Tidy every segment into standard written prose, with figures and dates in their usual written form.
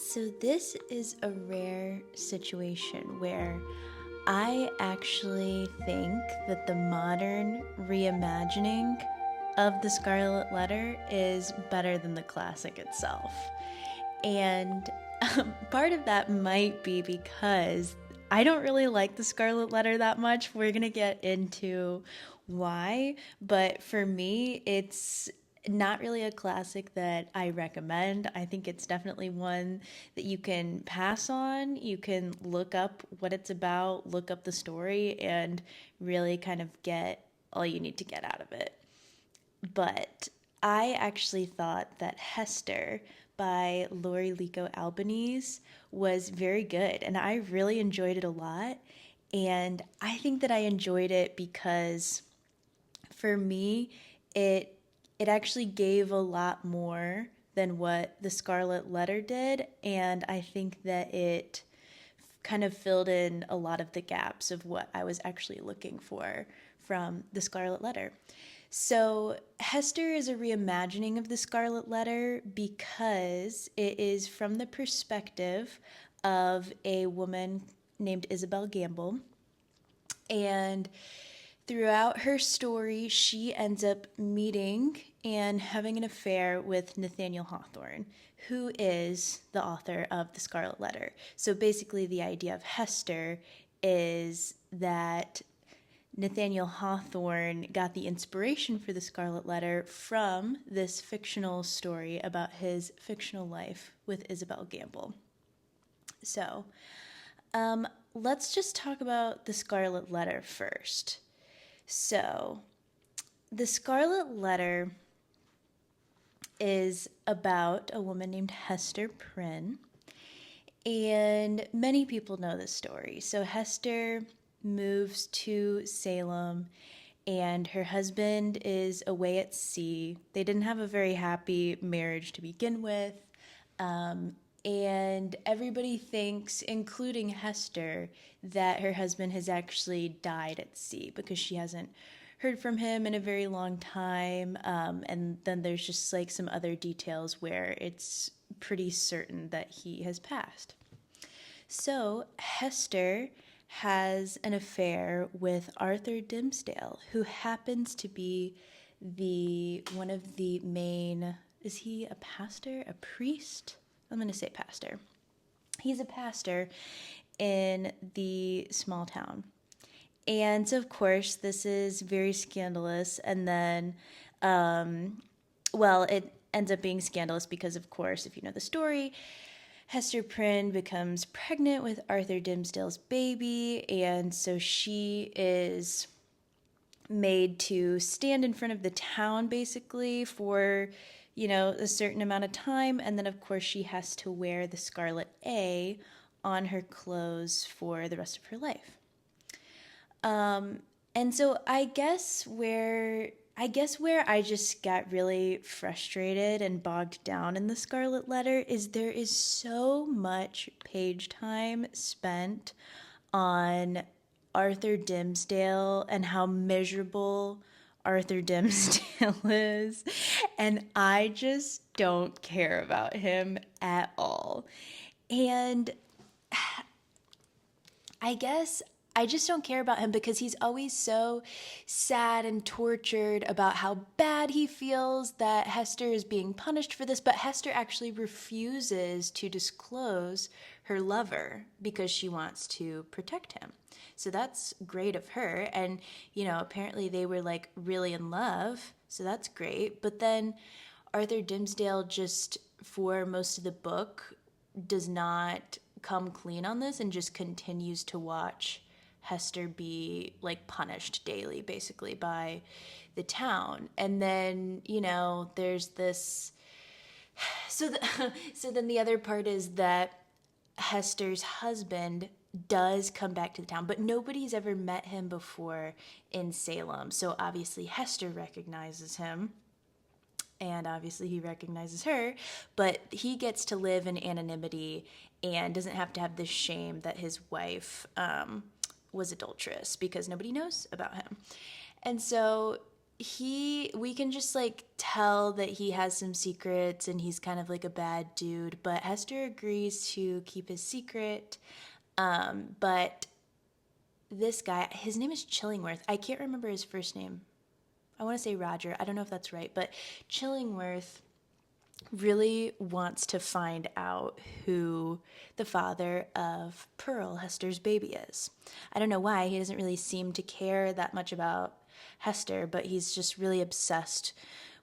So this is a rare situation where I actually think that the modern reimagining of the Scarlet Letter is better than the classic itself. And part of that might be because I don't really like the Scarlet Letter that much. We're going to get into why, but for me, it's not really a classic that I recommend. I think it's definitely one that you can pass on. You can look up what it's about, look up the story, and really kind of get all you need to get out of it. But I actually thought that Hester by Lori Lico Albanese was very good, and I really enjoyed it a lot. And I think that I enjoyed it because for me, it it actually gave a lot more than what the Scarlet Letter did, and I think that it kind of filled in a lot of the gaps of what I was actually looking for from the Scarlet Letter. So, Hester is a reimagining of the Scarlet Letter because it is from the perspective of a woman named Isabel Gamble. And throughout her story, she ends up meeting and having an affair with Nathaniel Hawthorne, who is the author of The Scarlet Letter. So basically, the idea of Hester is that Nathaniel Hawthorne got the inspiration for The Scarlet Letter from this fictional story about his fictional life with Isabel Gamble. So, let's just talk about The Scarlet Letter first. So, The Scarlet Letter is about a woman named Hester Prynne, and many people know this story. So, Hester moves to Salem, and her husband is away at sea. They didn't have a very happy marriage to begin with. And everybody thinks, including Hester, that her husband has actually died at sea because she hasn't heard from him in a very long time. And then there's just like some other details where it's pretty certain that he has passed. So Hester has an affair with Arthur Dimmesdale, who happens to be the one of the main. Is he a pastor? A priest? I'm going to say pastor. He's a pastor in the small town. And so, of course, this is very scandalous. And then, it ends up being scandalous because, of course, if you know the story, Hester Prynne becomes pregnant with Arthur Dimmesdale's baby. And so she is made to stand in front of the town, basically, for a certain amount of time, and then of course she has to wear the Scarlet A on her clothes for the rest of her life. And so I guess where I just got really frustrated and bogged down in the Scarlet Letter is there is so much page time spent on Arthur Dimmesdale and how miserable Arthur Dimmesdale is, and I just don't care about him at all. And I guess I just don't care about him because he's always so sad and tortured about how bad he feels that Hester is being punished for this, but Hester actually refuses to disclose her lover because she wants to protect him. So that's great of her. And, apparently they were like really in love. So that's great. But then Arthur Dimmesdale just, for most of the book, does not come clean on this and just continues to watch Hester be like punished daily, basically, by the town. And then, there's this. So then the other part is that Hester's husband does come back to the town, but nobody's ever met him before in Salem. So obviously Hester recognizes him, and obviously he recognizes her, but he gets to live in anonymity and doesn't have to have this shame that his wife was adulterous because nobody knows about him. And so we can just like tell that he has some secrets and he's kind of like a bad dude, but Hester agrees to keep his secret. But this guy, his name is Chillingworth. I can't remember his first name. I want to say Roger. I don't know if that's right, but Chillingworth really wants to find out who the father of Pearl, Hester's baby, is. I don't know why. He doesn't really seem to care that much about Hester, but he's just really obsessed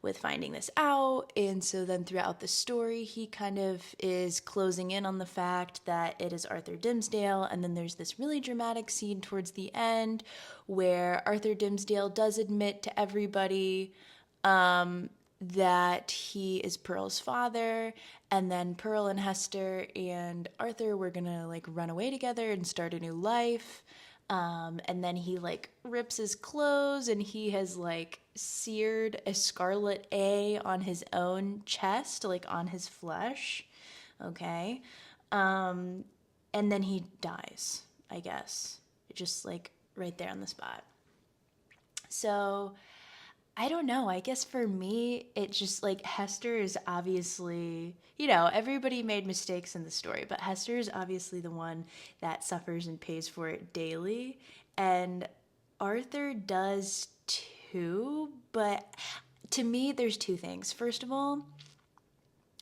with finding this out. And so then throughout the story, he kind of is closing in on the fact that it is Arthur Dimmesdale. And then there's this really dramatic scene towards the end where Arthur Dimmesdale does admit to everybody that he is Pearl's father, and then Pearl and Hester and Arthur were gonna like run away together and start a new life. And then he like rips his clothes and he has like seared a scarlet A on his own chest, like on his flesh. Okay. And then he dies, I guess. Just like right there on the spot. So I don't know. I guess for me, it just like Hester is obviously, everybody made mistakes in the story, but Hester is obviously the one that suffers and pays for it daily. And Arthur does too, but to me, there's two things. First of all,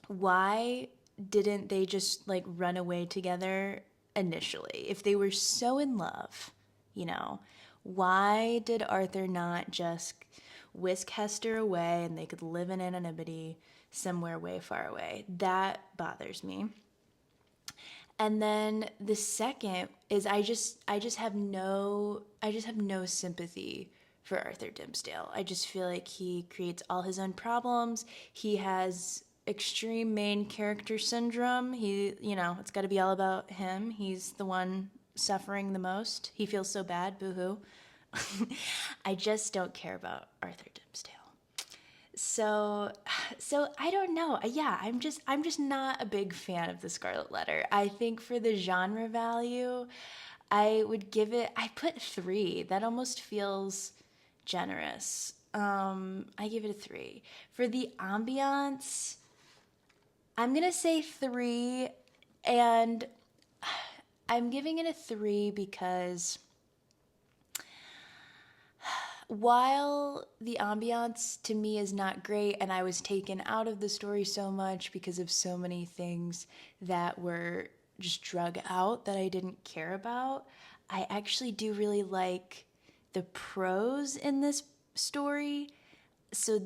why didn't they just like run away together initially? If they were so in love, why did Arthur not just whisk Hester away and they could live in anonymity somewhere way far away? That bothers me. And then the second is I just have no sympathy for Arthur Dimmesdale. I just feel like he creates all his own problems. He has extreme main character syndrome. It's got to be all about him. He's the one suffering the most. He feels so bad, boo-hoo. I just don't care about Arthur Dimmesdale. So I don't know. Yeah, I'm just not a big fan of the Scarlet Letter. I think for the genre value, I would give it. I put 3. That almost feels generous. I give it a 3. For the ambiance, I'm gonna say 3, and I'm giving it a 3 because while the ambiance to me is not great, and I was taken out of the story so much because of so many things that were just drug out that I didn't care about, I actually do really like the prose in this story. So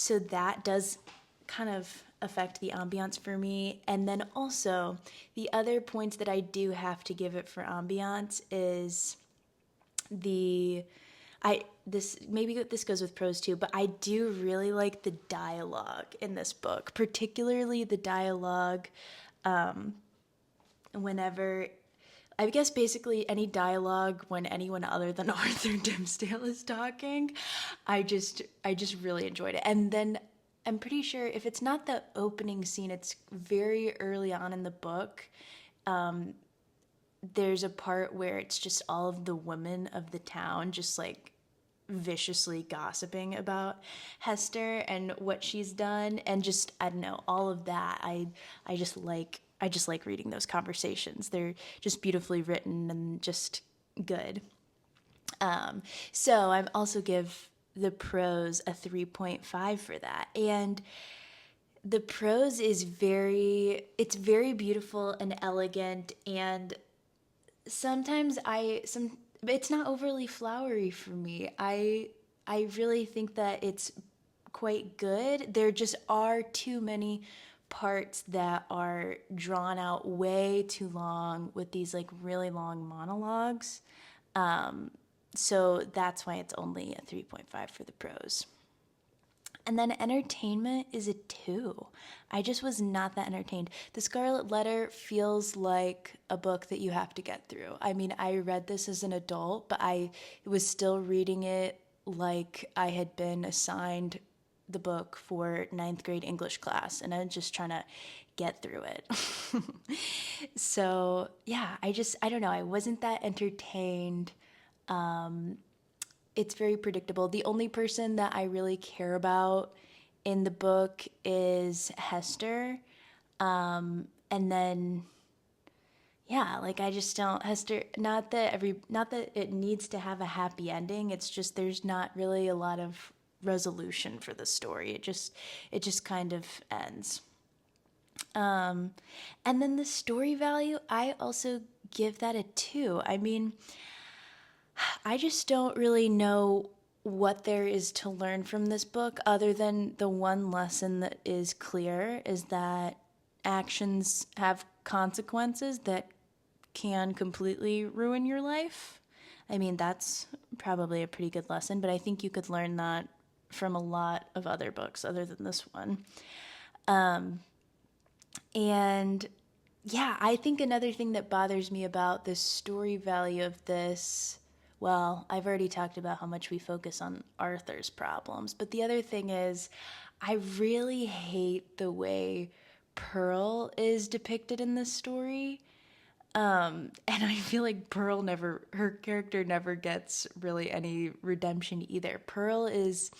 that does kind of affect the ambiance for me. And then also the other points that I do have to give it for ambiance is this goes with prose too, but I do really like the dialogue in this book, particularly the dialogue whenever, I guess basically any dialogue when anyone other than Arthur Dimmesdale is talking. I just really enjoyed it. And then I'm pretty sure if it's not the opening scene, it's very early on in the book. There's a part where it's just all of the women of the town just like viciously gossiping about Hester and what she's done, and just I don't know, all of that. I just like reading those conversations. They're just beautifully written and just good. So I'm also give the prose a 3.5 for that. And the prose is it's very beautiful and elegant, and sometimes it's not overly flowery for me. I really think that it's quite good. There just are too many parts that are drawn out way too long with these like really long monologues. So that's why it's only a 3.5 for the prose. And then entertainment is a 2. I just was not that entertained. The Scarlet Letter feels like a book that you have to get through. I mean, I read this as an adult, but I was still reading it like I had been assigned the book for 9th grade English class, and I'm just trying to get through it. So, yeah, I don't know. I wasn't that entertained. it's very predictable. The only person that I really care about in the book is Hester. And then yeah, like I just don't Hester, not that it needs to have a happy ending. It's just there's not really a lot of resolution for the story. It just kind of ends. And then the story value, I also give that a 2. I mean, I just don't really know what there is to learn from this book other than the one lesson that is clear is that actions have consequences that can completely ruin your life. I mean, that's probably a pretty good lesson, but I think you could learn that from a lot of other books other than this one. And yeah, I think another thing that bothers me about the story value of this, well, I've already talked about how much we focus on Arthur's problems, but the other thing is, I really hate the way Pearl is depicted in this story. And I feel like her character never gets really any redemption either. Pearl is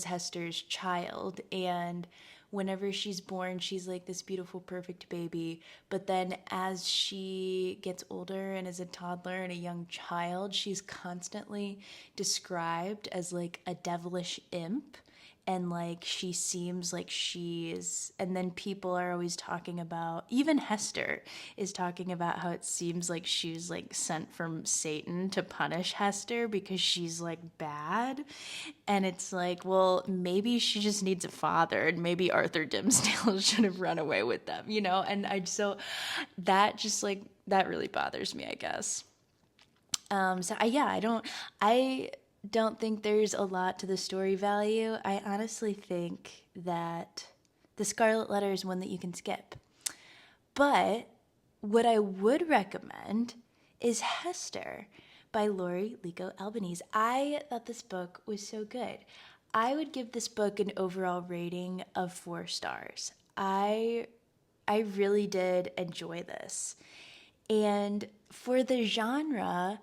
Hester's child, and whenever she's born, she's like this beautiful, perfect baby. But then as she gets older and is a toddler and a young child, she's constantly described as like a devilish imp. And like she seems like she's, and then people are always talking about, even Hester is talking about how it seems like she's like sent from Satan to punish Hester because she's like bad. And it's like, well, maybe she just needs a father, and maybe Arthur Dimmesdale should have run away with them, you know? And that really bothers me, I guess. I don't think there's a lot to the story value. I honestly think that the Scarlet Letter is one that you can skip. But what I would recommend is Hester by Lori Lico Albanese. I thought this book was so good. I would give this book an overall rating of 4 stars. I really did enjoy this. And for the genre,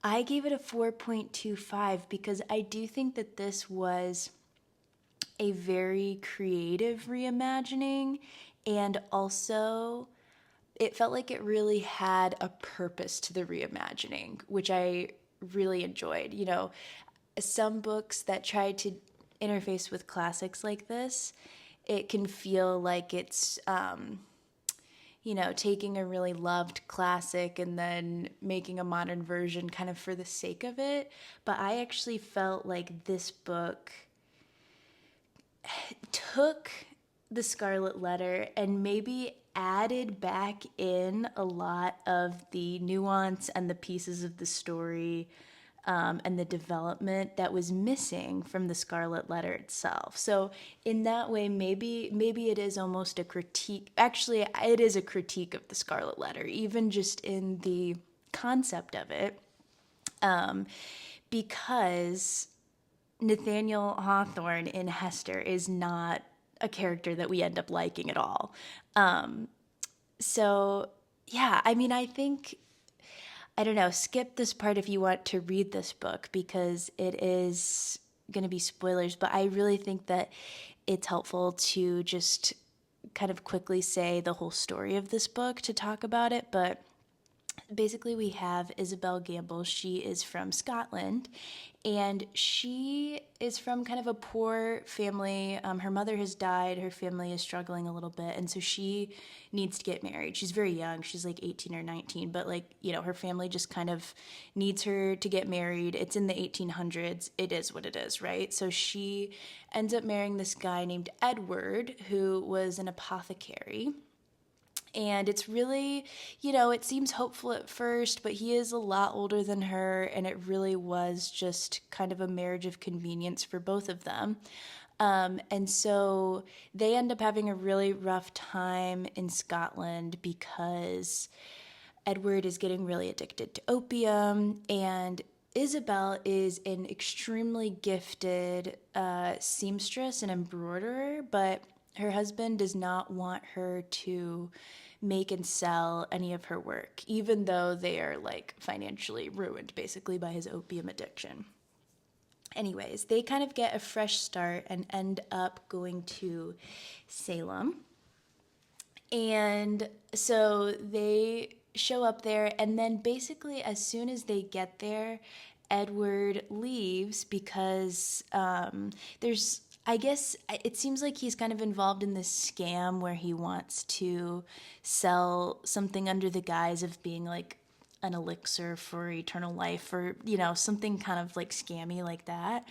I gave it a 4.25 because I do think that this was a very creative reimagining, and also it felt like it really had a purpose to the reimagining, which I really enjoyed. You know, some books that try to interface with classics like this, it can feel like it's taking a really loved classic and then making a modern version kind of for the sake of it. But I actually felt like this book took the Scarlet Letter and maybe added back in a lot of the nuance and the pieces of the story and the development that was missing from the Scarlet Letter itself. So in that way, maybe it is almost a critique. Actually, it is a critique of the Scarlet Letter, even just in the concept of it, because Nathaniel Hawthorne in Hester is not a character that we end up liking at all. So yeah, I mean, I don't know, skip this part if you want to read this book because it is going to be spoilers, but I really think that it's helpful to just kind of quickly say the whole story of this book to talk about it. But basically we have Isabel Gamble. She is from Scotland, and she is from kind of a poor family. Her mother has died. Her family is struggling a little bit, and so she needs to get married. She's very young. She's like 18 or 19, but her family just kind of needs her to get married. It's in the 1800s. It is what it is, right? So she ends up marrying this guy named Edward, who was an apothecary. And it's really, it seems hopeful at first, but he is a lot older than her, and it really was just kind of a marriage of convenience for both of them. And so they end up having a really rough time in Scotland because Edward is getting really addicted to opium, and Isabel is an extremely gifted seamstress and embroiderer, but her husband does not want her to make and sell any of her work, even though they are like financially ruined basically by his opium addiction. Anyways, they kind of get a fresh start and end up going to Salem. And so they show up there, and then basically, as soon as they get there, Edward leaves because there's, I guess, it seems like he's kind of involved in this scam where he wants to sell something under the guise of being like an elixir for eternal life, or, you know, something kind of like scammy like that.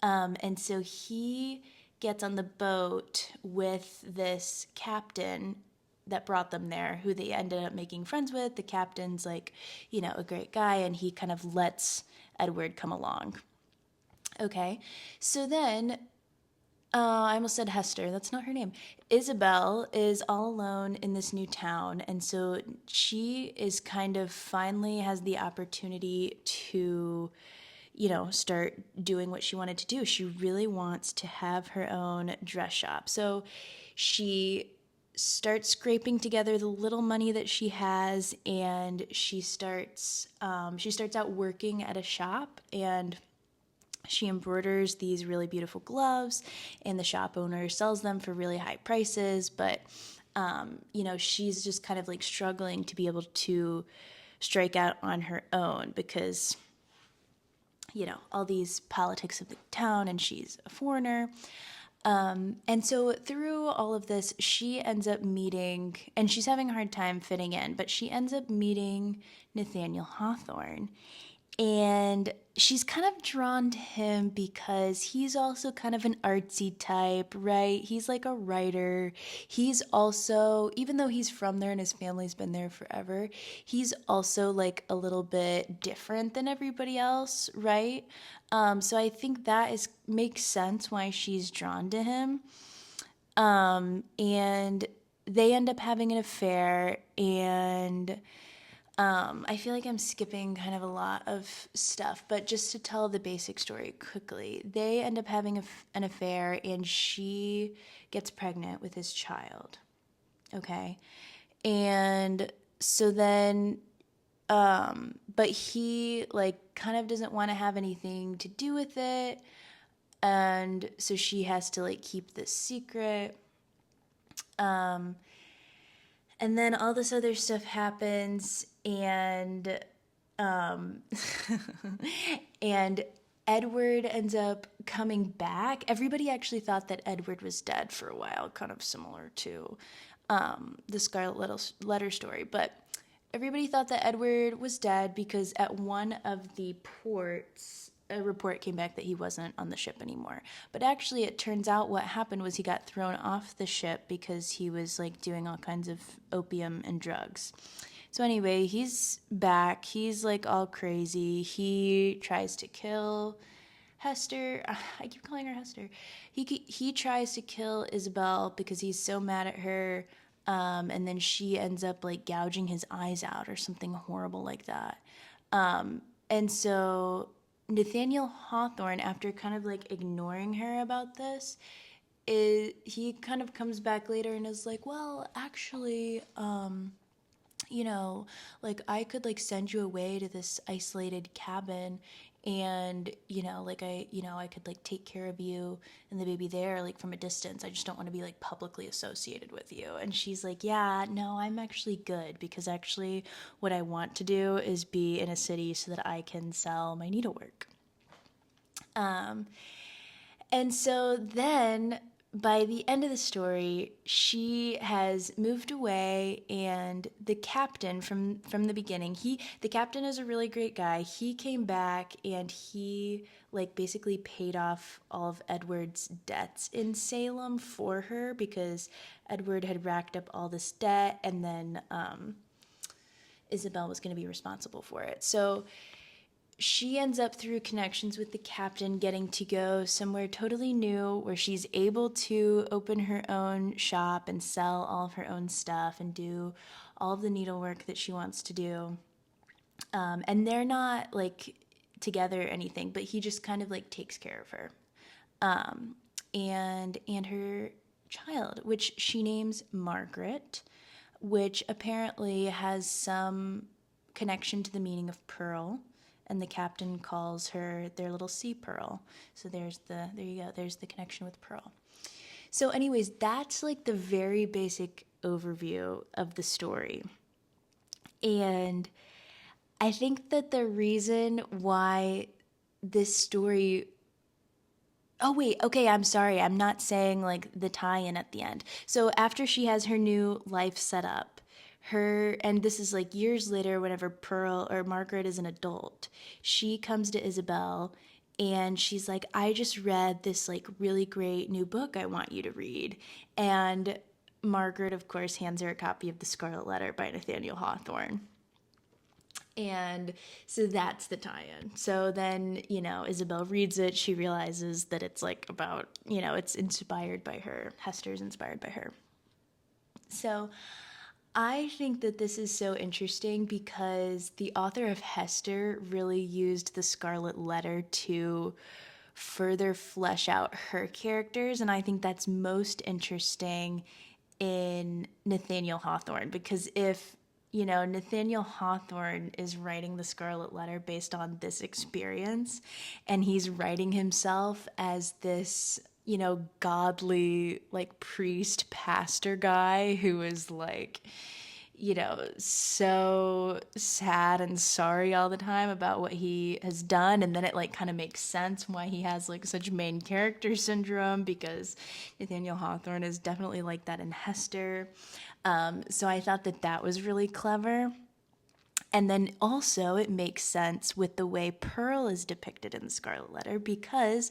And so he gets on the boat with this captain that brought them there, who they ended up making friends with. The captain's like, you know, a great guy, and he kind of lets Edward come along. Okay, so then I almost said Hester. That's not her name. Isabel is all alone in this new town, and so she is kind of finally has the opportunity to, you know, start doing what she wanted to do. She really wants to have her own dress shop. So she starts scraping together the little money that she has, and she starts out working at a shop, and she embroiders these really beautiful gloves, and the shop owner sells them for really high prices. But you know, she's just kind of like struggling to be able to strike out on her own because, you know, all these politics of the town, and she's a foreigner. And so through all of this, she ends up meeting, and she's having a hard time fitting in, but she ends up meeting Nathaniel Hawthorne. And she's kind of drawn to him because he's also kind of an artsy type, right? He's like a writer. He's also, even though he's from there and his family's been there forever, he's also like a little bit different than everybody else, right? So I think that makes sense why she's drawn to him. And they end up having an affair, and I feel like I'm skipping kind of a lot of stuff, but just to tell the basic story quickly, they end up having an affair, and she gets pregnant with his child. Okay. And so then, but he like kind of doesn't want to have anything to do with it. And so she has to like keep this secret. And then all this other stuff happens, and and Edward ends up coming back. Everybody actually thought that Edward was dead for a while, kind of similar to the Scarlet Letter story. But everybody thought that Edward was dead because at one of the ports, a report came back that he wasn't on the ship anymore. But actually, it turns out what happened was he got thrown off the ship because he was like doing all kinds of opium and drugs. So anyway, he's back. He's like all crazy. He tries to kill Hester. I keep calling her Hester. He tries to kill Isabel because he's so mad at her. And then she ends up like gouging his eyes out or something horrible like that. And so Nathaniel Hawthorne, after kind of like ignoring her about this, he kind of comes back later and is like, well, actually, you know, like I could like send you away to this isolated cabin, and I could like take care of you and the baby there like from a distance. I just don't want to be like publicly associated with you. And she's like, yeah, no, I'm actually good, because actually what I want to do is be in a city so that I can sell my needlework. And so then by the end of the story, she has moved away, and the captain from the beginning, the captain is a really great guy. He came back, and he like basically paid off all of Edward's debts in Salem for her, because Edward had racked up all this debt, and then Isabel was going to be responsible for it. So she ends up, through connections with the captain, getting to go somewhere totally new where she's able to open her own shop and sell all of her own stuff and do all of the needlework that she wants to do. And they're not like together or anything, but he just kind of like takes care of her. And her child, which she names Margaret, which apparently has some connection to the meaning of pearl, and the captain calls her their little sea pearl. So there you go, there's the connection with pearl. So anyways, that's like the very basic overview of the story. And I think that the reason why this story... Oh, wait, okay, I'm sorry. I'm not saying like the tie-in at the end. So after she has her new life set up, and this is like years later, whenever Pearl or Margaret is an adult, she comes to Isabel and she's like, I just read this like really great new book I want you to read. And Margaret, of course, hands her a copy of The Scarlet Letter by Nathaniel Hawthorne. And so that's the tie-in. So then, Isabel reads it. She realizes that it's like about, it's inspired by her. Hester's inspired by her. So I think that this is so interesting because the author of Hester really used the Scarlet Letter to further flesh out her characters. And I think that's most interesting in Nathaniel Hawthorne, because if Nathaniel Hawthorne is writing the Scarlet Letter based on this experience, and he's writing himself as this, godly, like, priest pastor guy who is like, so sad and sorry all the time about what he has done. And then it like kind of makes sense why he has like such main character syndrome, because Nathaniel Hawthorne is definitely like that in Hester. So I thought that was really clever. And then also it makes sense with the way Pearl is depicted in the Scarlet Letter, because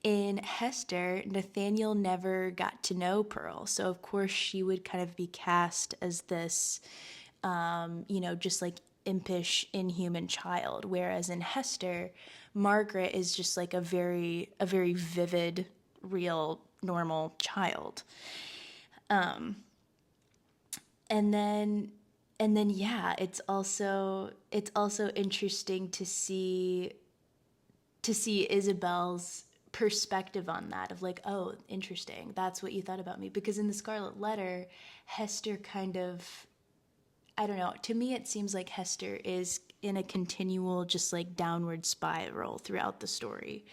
in Hester, Nathaniel never got to know Pearl. So of course she would kind of be cast as this, just like impish, inhuman child. Whereas in Hester, Margaret is just like a very vivid, real, normal child. And then yeah, it's also interesting to see Isabel's perspective on that, of like, oh, interesting, that's what you thought about me. Because in the Scarlet Letter, Hester kind of, I don't know, to me it seems like Hester is in a continual just like downward spiral throughout the story.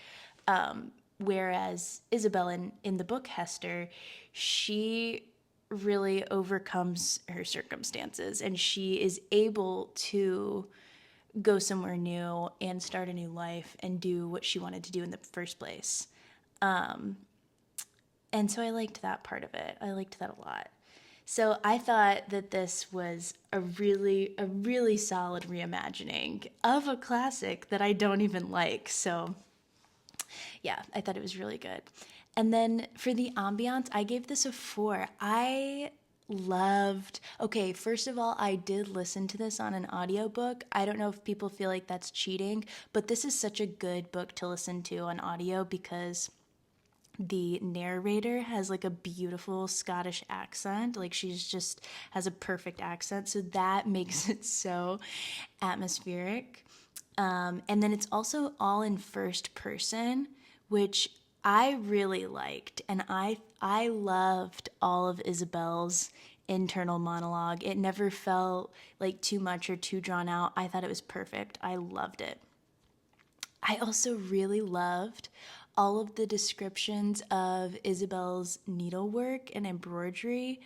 Whereas Isabel in the book Hester, she really overcomes her circumstances, and she is able to go somewhere new and start a new life and do what she wanted to do in the first place. And so I liked that part of it. I liked that a lot. So I thought that this was a really solid reimagining of a classic that I don't even like. So yeah, I thought it was really good. And then for the ambiance, I gave this a 4. Okay, first of all, I did listen to this on an audiobook. I don't know if people feel like that's cheating, but this is such a good book to listen to on audio because the narrator has like a beautiful Scottish accent. Like she's just has a perfect accent. So that makes it so atmospheric. And then it's also all in first person, which I really liked, and I loved all of Isabel's internal monologue. It never felt like too much or too drawn out. I thought it was perfect. I loved it. I also really loved all of the descriptions of Isabel's needlework and embroidery,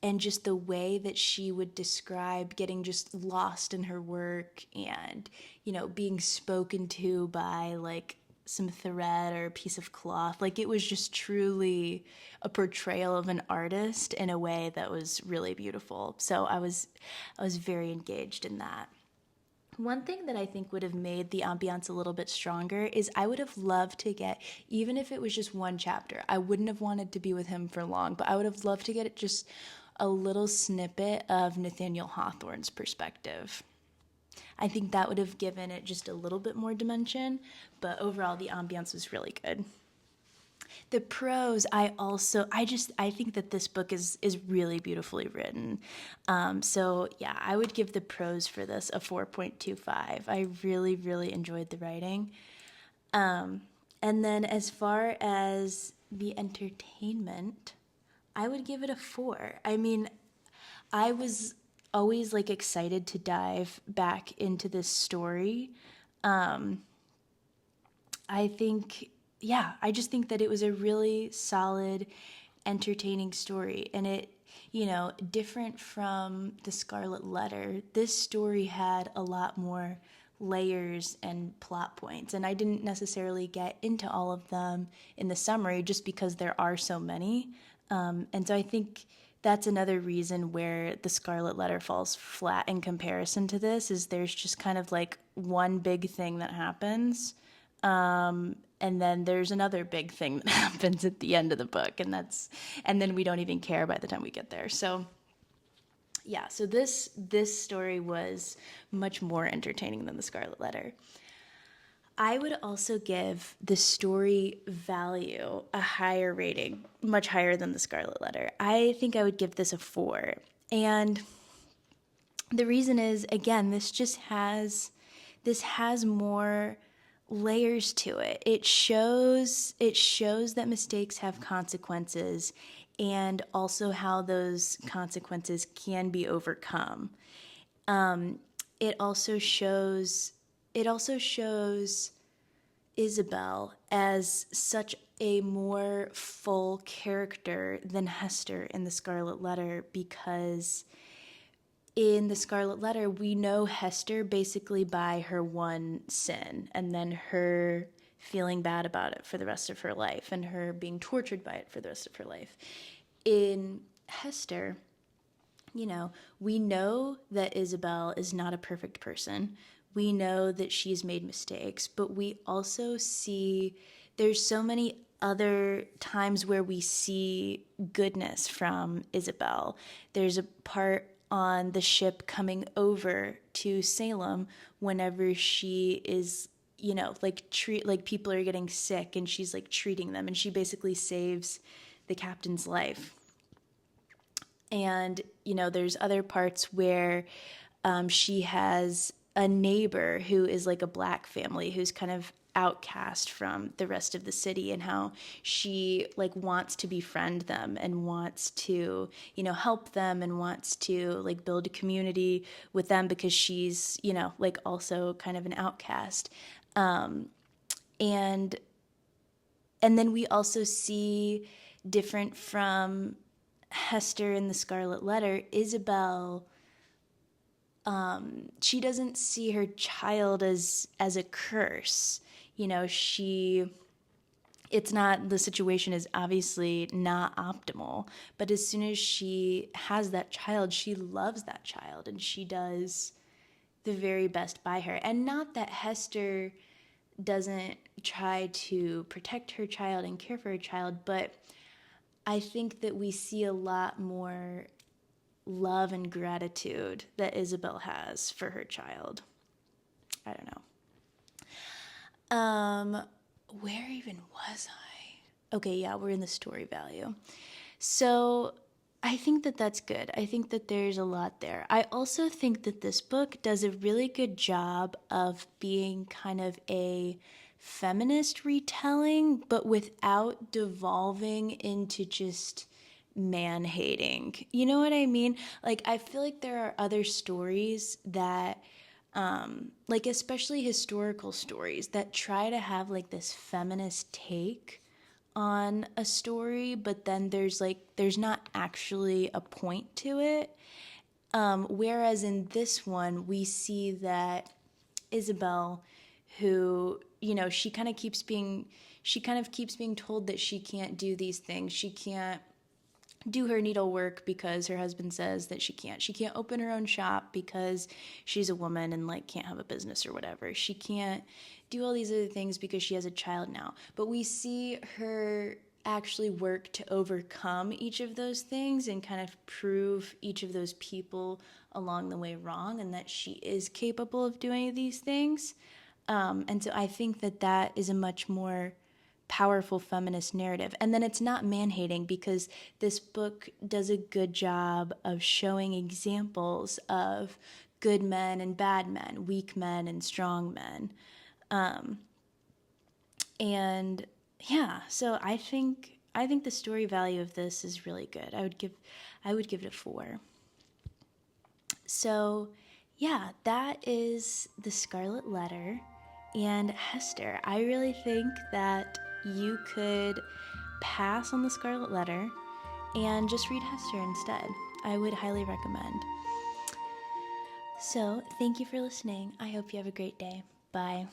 and just the way that she would describe getting just lost in her work and, being spoken to by like some thread or a piece of cloth. Like it was just truly a portrayal of an artist in a way that was really beautiful. So I was very engaged in that. One thing that I think would have made the ambiance a little bit stronger is I would have loved to get, even if it was just one chapter, I wouldn't have wanted to be with him for long, but I would have loved to get just a little snippet of Nathaniel Hawthorne's perspective. I think that would have given it just a little bit more dimension, but overall the ambiance was really good. The prose, I think that this book is really beautifully written. So yeah, I would give the prose for this a 4.25. I really enjoyed the writing. And then as far as the entertainment, I would give it a 4. I mean, I was always like excited to dive back into this story. I think, yeah, I just think that it was a really solid, entertaining story. And it, different from The Scarlet Letter, this story had a lot more layers and plot points. And I didn't necessarily get into all of them in the summary just because there are so many. And so I think that's another reason where The Scarlet Letter falls flat in comparison to this, is there's just kind of like one big thing that happens, and then there's another big thing that happens at the end of the book, and then we don't even care by the time we get there. So yeah, so this story was much more entertaining than The Scarlet Letter. I would also give the story value a higher rating, much higher than The Scarlet Letter. I think I would give this a 4. And the reason is, again, this has more layers to it. It shows that mistakes have consequences, and also how those consequences can be overcome. It also shows Isabel as such a more full character than Hester in The Scarlet Letter, because in The Scarlet Letter, we know Hester basically by her one sin, and then her feeling bad about it for the rest of her life, and her being tortured by it for the rest of her life. In Hester, we know that Isabel is not a perfect person. We know that she's made mistakes, but we also see there's so many other times where we see goodness from Isabel. There's a part on the ship coming over to Salem whenever she is, like people are getting sick, and she's like treating them, and she basically saves the captain's life. And, there's other parts where she has a neighbor who is like a black family who's kind of outcast from the rest of the city, and how she like wants to befriend them and wants to, help them, and wants to like build a community with them, because she's, like also kind of an outcast. And then we also see, different from Hester in The Scarlet Letter, Isabel, she doesn't see her child as a curse. The situation is obviously not optimal, but as soon as she has that child, she loves that child, and she does the very best by her. And not that Hester doesn't try to protect her child and care for her child, but I think that we see a lot more love and gratitude that Isabel has for her child. I don't know. Where even was I? Okay, yeah, we're in the story value. So I think that that's good. I think that there's a lot there. I also think that this book does a really good job of being kind of a feminist retelling, but without devolving into just man hating. You know what I mean? Like, I feel like there are other stories that, like especially historical stories, that try to have like this feminist take on a story, but then there's not actually a point to it. Whereas in this one, we see that Isabel, who, she kind of keeps being told that she can't do these things. She can't do her needlework because her husband says that she can't. She can't open her own shop because she's a woman and like can't have a business or whatever. She can't do all these other things because she has a child now. But we see her actually work to overcome each of those things and kind of prove each of those people along the way wrong, and that she is capable of doing these things. And so I think that is a much more powerful feminist narrative. And then it's not man-hating, because this book does a good job of showing examples of good men and bad men, weak men and strong men. And yeah, so I think I think the story value of this is really good. I would give it a 4. So, yeah, that is the Scarlet Letter. And Hester, I really think that you could pass on the Scarlet Letter and just read Hester instead. I would highly recommend. So, thank you for listening. I hope you have a great day. Bye.